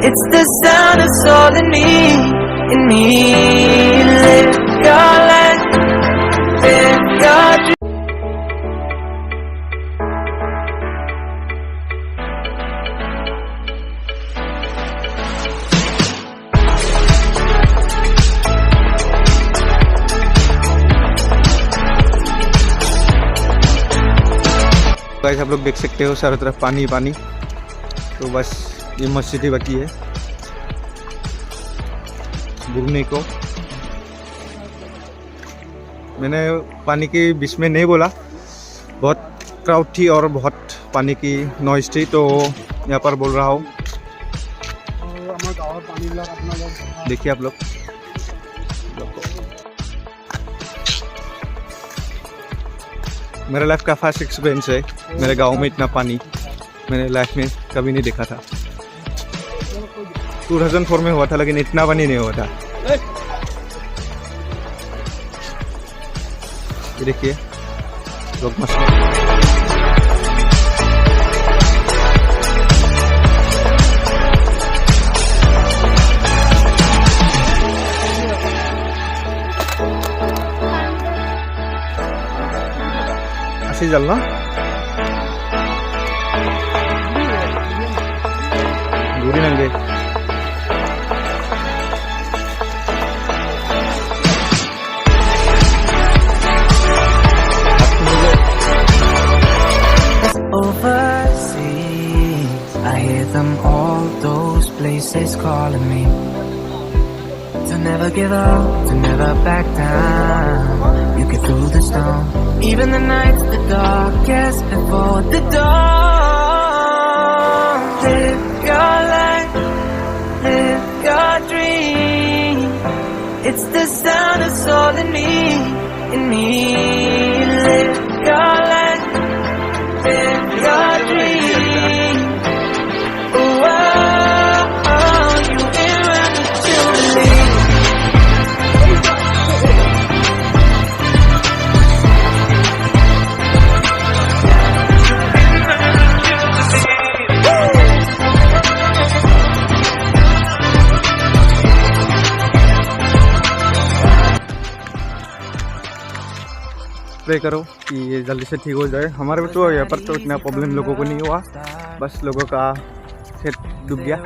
It's the sound of soul in me. Live your life, live your dream. Guys आप लोग देख सकते हो चारों तरफ पानी पानी। तो बस ये मस्जिद ही बाकी है घूमने को। मैंने पानी के बीच में नहीं बोला, बहुत क्राउड थी और बहुत पानी की नॉइज थी, तो यहाँ पर बोल रहा हूँ। देखिए आप लोग, मेरा लाइफ का फर्स्ट एक्सपीरियंस है। मेरे गांव में इतना पानी मैंने लाइफ में कभी नहीं देखा था। 2004 में हुआ था, लेकिन इतना पानी नहीं हुआ था। ये देखिए लोग मस्त चलना। दूरी नंगे Overseas, I hear them all, those places calling me to never give up, to never back down. You get through the storm, even the nights the darkest before the dawn. Live your life, live your dream. It's the sound of soul in me. Live your life, live your dream. Oh, you ain't ready to believe. Pray करो कि ये जल्दी से ठीक हो जाए। हमारे तो यहाँ पर तो इतना प्रॉब्लम लोगों को नहीं हुआ, बस लोगों का खेत डूब गया।